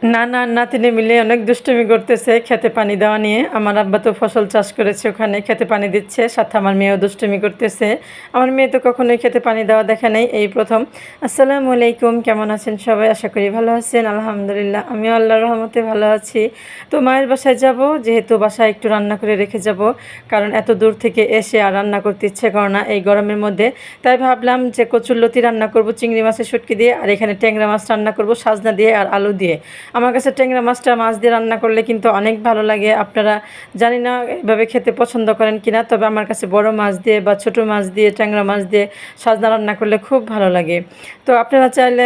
নানা আর নাতিনে মিলে অনেক দুষ্টুমি করতেছে খেতে পানি দেওয়া নিয়ে। আমার আব্বা তো ফসল চাষ করেছে, ওখানে খেতে পানি দিচ্ছে, সাথে আমার মেয়েও দুষ্টুমি করতেছে। আমার মেয়ে তো কখনোই খেতে পানি দেওয়া দেখে নাই, এই প্রথম। আসসালামু আলাইকুম, কেমন আছেন সবাই? আশা করি ভালো আছেন। আলহামদুলিল্লাহ, আমিও আল্লাহর রহমতে ভালো আছি। তো মায়ের বাসায় যাব, যেহেতু বাসায় একটু রান্না করে রেখে যাব, কারণ এত দূর থেকে এসে আর রান্না করতে ইচ্ছে করে না এই গরমের মধ্যে। তাই ভাবলাম যে কচুরলতি রান্না করব চিংড়ি মাছের শুটকি দিয়ে, আর এখানে ট্যাংরা মাছ রান্না করব সাজনা দিয়ে আর আলু দিয়ে। আমার কাছে ট্যাংরা মাছটা মাছ দিয়ে রান্না করলে কিন্তু অনেক ভালো লাগে। আপনারা জানি না এভাবে খেতে পছন্দ করেন কিনা, তবে আমার কাছে বড় মাছ দিয়ে বা ছোট মাছ দিয়ে ট্যাংরা মাছ দিয়ে সাজনা রান্না করলে খুব ভালো লাগে। তো আপনারা চাইলে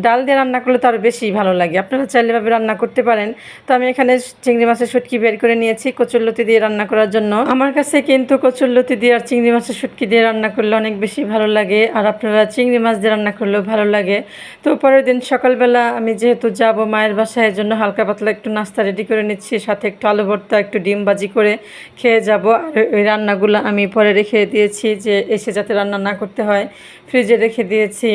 ডাল দিয়ে রান্না করলে তো আরও বেশি ভালো লাগে, আপনারা চাইলে এভাবে রান্না করতে পারেন। তো আমি এখানে চিংড়ি মাছের শুটকি বের করে নিয়েছি কচুরলতি দিয়ে রান্না করার জন্য। আমার কাছে কিন্তু কচুরলতি দিয়ে আর চিংড়ি মাছের শুটকি দিয়ে রান্না করলে অনেক বেশি ভালো লাগে, আর আপনারা চিংড়ি মাছ দিয়ে রান্না করলেও ভালো লাগে। তো পরের দিন সকালবেলা আমি যেহেতু যাব মায়ের বাসায়, জন্য হালকা পাতলা একটু নাস্তা রেডি করে নিচ্ছি, সাথে একটু আলু ভর্তা, একটু ডিম ভাজি করে খেয়ে যাব। আর ওই রান্নাগুলো আমি পরে রেখে দিয়েছি, যে এসে যাতে রান্না না করতে হয়, ফ্রিজে রেখে দিয়েছি।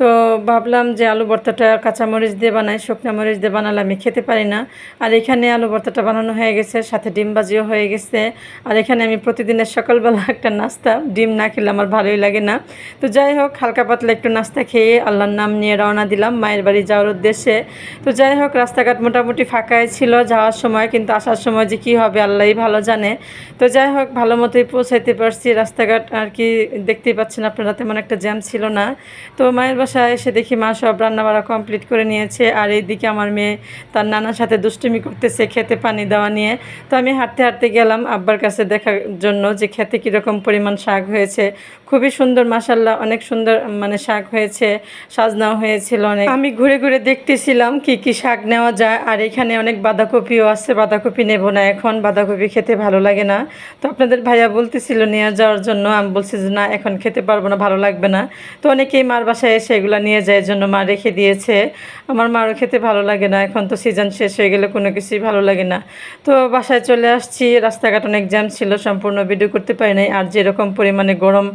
তো ভাবলাম যে আলু ভর্তাটা কাঁচামরিচ দিয়ে বানাই, শুকনো মরিচ দিয়ে বানালে আমি খেতে পারি না। আর এখানে আলু ভর্তাটা বানানো হয়ে গেছে, সাথে ডিম ভাজিও হয়ে গেছে। আর এখানে আমি প্রতিদিনের সকালবেলা একটা নাস্তা, ডিম না খেলে আমার ভালোই লাগে না। তো যাই হোক, হালকা পাতলা একটু নাস্তা খেয়ে আল্লাহর নাম নিয়ে রওনা দিলাম মায়ের বাড়ি যাওয়ার উদ্দেশ্যে। তো যাই হোক, রাস্তাঘাট মোটামুটি ফাঁকাই ছিল যাওয়ার সময়, কিন্তু আসার সময় যে কী হবে আল্লাহই ভালো জানে। তো যাই হোক, ভালো মতোই পৌঁছাইতে পারছি। রাস্তাঘাট আর কি দেখতেই পাচ্ছেন আপনারা, তেমন একটা জ্যাম ছিল না। তো মায়ের বাসায় এসে দেখি মা সব রান্নাবাড়া কমপ্লিট করে নিয়েছে, আর এইদিকে আমার মেয়ে তার নানার সাথে দুষ্টুমি করতেছে খেতে পানি দেওয়া নিয়ে। তো আমি হাঁটতে হাঁটতে গেলাম আব্বার কাছে দেখার জন্য যে খেতে কীরকম পরিমাণ শাক হয়েছে। খুবই সুন্দর, মাশাল্লাহ, অনেক সুন্দর মানে শাক হয়েছে, সাজনাও হয়েছিল অনেক। আমি ঘুরে ঘুরে দেখতেছিলাম কি কি শাক নেওয়া যায়, আর এখানে অনেক বাঁধাকপিও আছে। বাঁধাকপি নেব না এখন, বাঁধাকপি খেতে ভালো লাগে না। তো আপনাদের ভাইয়া বলতেছিল নিয়ে যাওয়ার জন্য, আমি বলছি যে না, এখন খেতে পারবো না, ভালো লাগবে না। তো অনেকেই মার বাসায় এসে এগুলো নিয়ে যায়, জন্য মা রেখে দিয়েছে। আমার মারও খেতে ভালো লাগে না, এখন তো সিজন শেষ হয়ে গেলে কোনো কিছুই ভালো লাগে না। তো বাসায় চলে আসছি, রাস্তাঘাট অনেক জ্যাম ছিল, সম্পূর্ণ ভিডিও করতে পারি নাই। আর যেরকম পরিমাণে গরম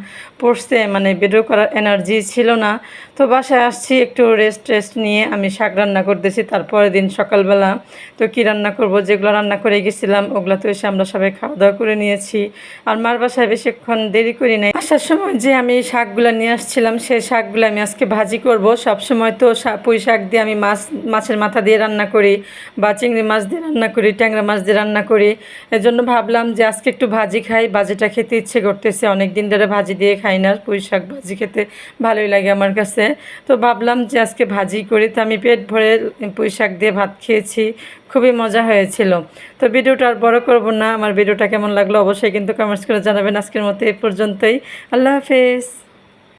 পড়ছে, মানে ভিডিও করার এনার্জি ছিল না। তো বাসায় আসছি, একটু রেস্ট নিয়ে আমি শাক রান্না করতেছি তারপরের দিন সকালবেলা। তো কী রান্না করব, যেগুলো রান্না করে গেছিলাম ওগুলো তো এসে আমরা সবাই খাওয়া দাওয়া করে নিয়েছি। আর মার বাসায় বেশিক্ষণ দেরি করি নাই। আসার সময় যে আমি শাকগুলো নিয়ে আসছিলাম, সেই শাকগুলো আমি আজকে ভাজি করব। সবসময় তো পুঁই শাক দিয়ে আমি মাছের মাথা দিয়ে রান্না করি, বা চিংড়ি মাছ দিয়ে রান্না করি, ট্যাংরা মাছ দিয়ে রান্না করি। এজন্য ভাবলাম যে আজকে একটু ভাজি খাই, ভাজিটা খেতে ইচ্ছে করতেছে, অনেক দিন ধরে ভাজি দিয়ে খাই না। পুঁই শাক ভাজি খেতে ভালোই লাগে আমার কাছে। তো ভাবলাম যে আজকে ভাজি করি। তো আমি পেট ভরে পুঁই শাক দিয়ে ভাত খেয়েছি, খুবই মজা হয়েছিল। তো ভিডিওটা আর বড় করব না, আমার ভিডিওটা কেমন লাগলো অবশ্যই কিন্তু কমেন্টস করে জানাবেন। আজকের মতো এই পর্যন্তই, আল্লাহ হাফেজ।